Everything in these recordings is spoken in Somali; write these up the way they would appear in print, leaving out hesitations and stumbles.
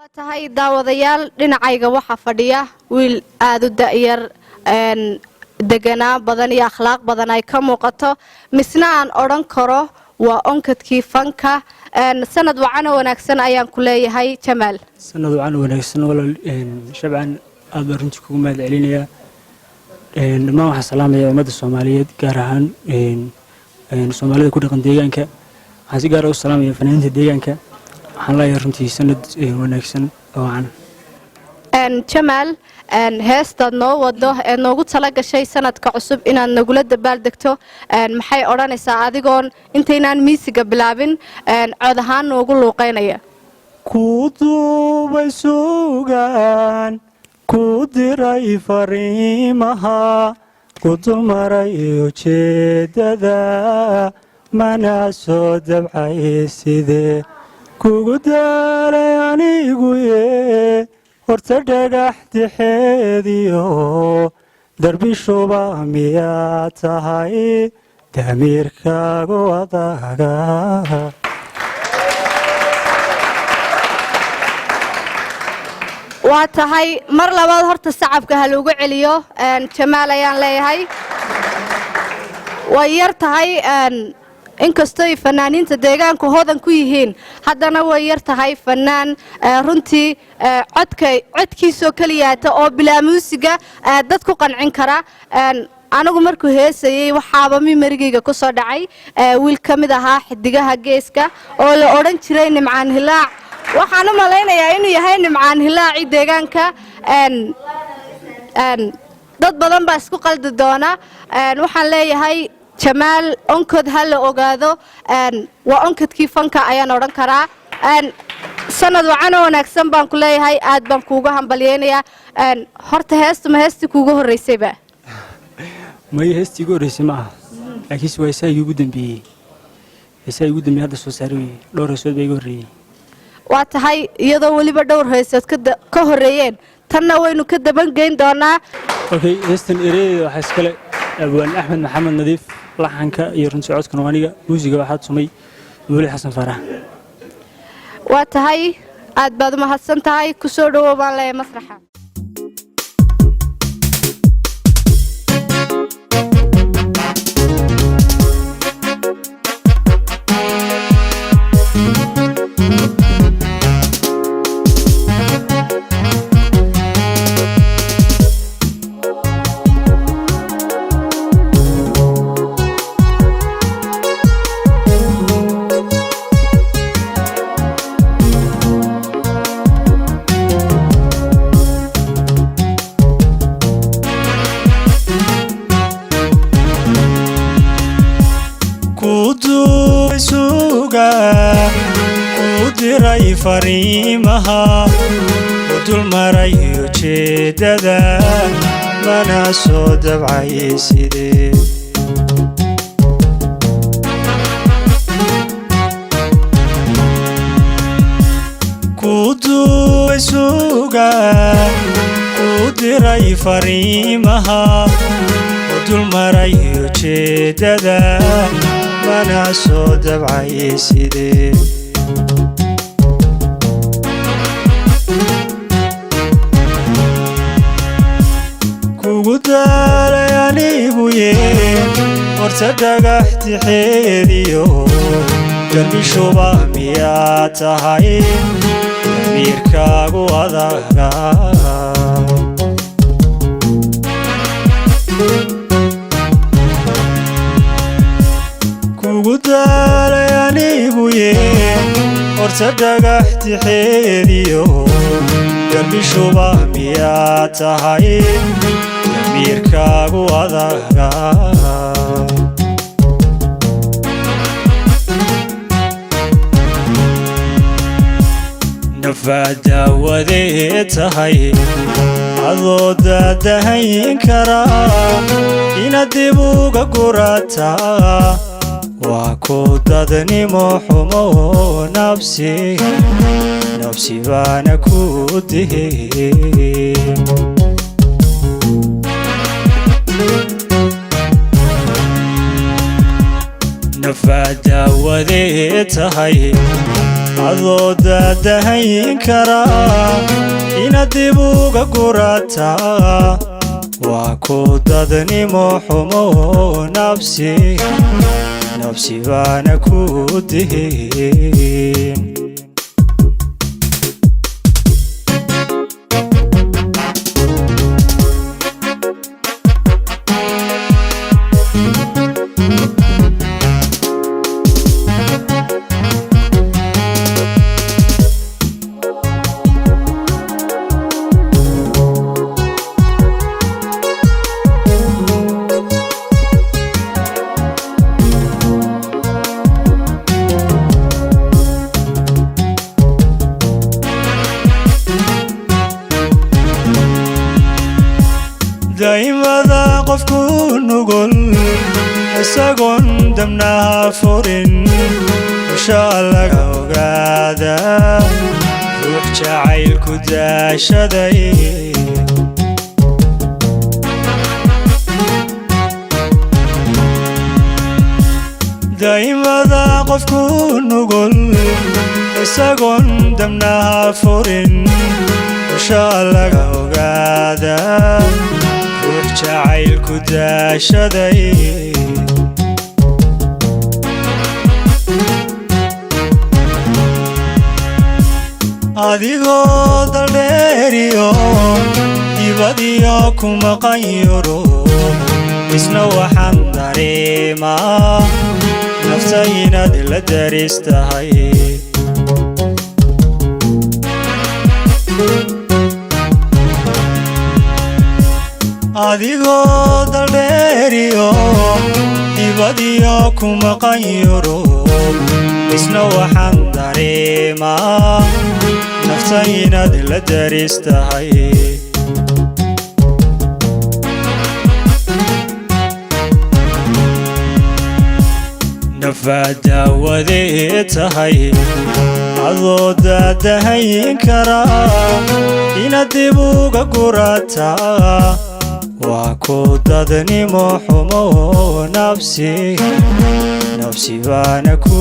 tahay daawadayaal dhinacayga waxa fadhiya wiil aad u da'yar deganaa badan iyo akhlaaq badan ay ka muuqato misna aan oran karo waa onkadkii fanka sanad wacan wanaagsan ayaan ku leeyahay Jamaal sanad wacan wanaagsan walaal shabcan aad runtii kugu mahad celinaya dhammaan waxa salaamaya ummadda Soomaaliyeed gaar ahaan Soomaalida ku dhaqan deegaanka waxaan si gaar ah u salaamaya fanaaniinta deegaanka waxaan leeyahay runtii sanad wanaagsan oo aan Jamaal heestaad noo wado ee noogu tala gashay sanadka cusub inaad nagula dabaaldegto maxay oranaysaa adigoon intaynaan miisiga bilaabin cod ahaan noogu luuqeynaya ku duubay suugaan ku diray fariimaha ku dulmaray ujeedada mana soo dabcay sidee kugu daalay anigu horta dhagax dixeediyo darbi shuba miyaa tahay damiirkaagu adaga waa tahay mar labaad horta sacabka ha loogu celiyo Jamaal ayaan leeyahay way yar tahay inkastoo fanaaniinta deegaanku hodan ku yihiin haddana way yar tahay fanaan runtii codkiisoo kaliyaata oo bilaa muusiga dad ku qancin kara anigu markuu heesayay waxaaba mimarigayga ku soo dhacay wiil ka mid ahaa xidigaha geeska oo la odhan jiray Nimcaan Hilaac waxaan u malaynayaa inuu yahay Nimcaan Hilaaci deegaanka dad badan baa isku qaldi doona waxaan leeyahay Jamaal onkod hal ogaado waa onkadkii fanka ayaan oran karaa sanad wacan wanaagsan baan ku leeyahay aad baan kuugu hambalyeynaya horta heesta ma heesti kuugu horeysayba ma heesti ugu horeysay ma laakiin way saayay ugu dambeeyay hadda soo saaray dhowr heesood bay ugu horeeyay waa tahay iyadoo waliba dhowr heesood ka horeeyeen tanna waynu ka daban geyn doonaa okay heestan ereeyada waxa iskale abwaan Axmed Maxamed Nadiif laxanka iyo runtii codka nooniga muusiga waxaad sumay Weli Xasan Farax waa tahay aad baad u mahadsan tahay ku soo dhawow baan leeyahay masraxa fariimaha udul maray ujeedada mana soo dabcay sidee ku duubay suugaan ku diray fariimaha udul maray ujeedada mana soo dabcay sidee daalay anigu horta dhagax dixeediyo darbi shuba miyaa tahay damiirkaagu adaga kugu daalay anigu horta dhagax dixeediyo darbi shuba miyaa tahay damiirkaagu adaga nafaada wadee tahay adoo daadahayn karaa inaad dib uga gurataa waa ku dadnimo xumo nafsi baana ku dihey nafaada wadee tahay adoo daadahayn karaa inaad dib uga gurataa waa ku dadnimo xumo nafsi baana ku dihin daymada qofku nugul isagoon damnaha furin insha laga ogaada ruux jacaylku daashaday daymada qofku nugul isagoon damnaha furin insha laga ogaada jacaylku daashaday adigoo daldheeriyo dibadiyo ku maqan yurub isna waxaan dareemaa nafta inaad la daris tahay adigoo daldheeriyo dibadiyo ku maqan yurub isna waxaan dareemaa nafta inaad la daris tahay nafaad daawadee tahay adoo daadahayn karaa inaad dib uga gurataa waa ku dadnimo xumo nafsi baana ku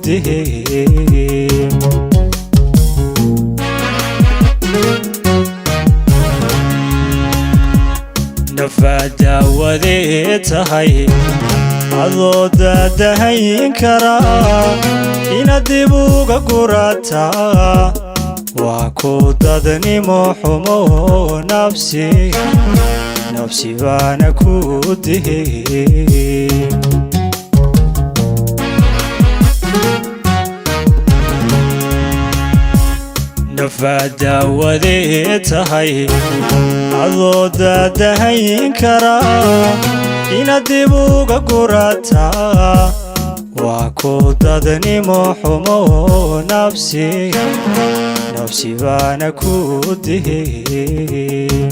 dihin nafaad daawadee tahay adoo daadahayn karaa inaad dib uga gurataa waa ku dadnimo xumo nafsi baana ku dihin nafaad daawadee tahay adoo daadahayn karaa inaad dib uga gurataa waa ku dadnimo xumo nafsi baana ku dihin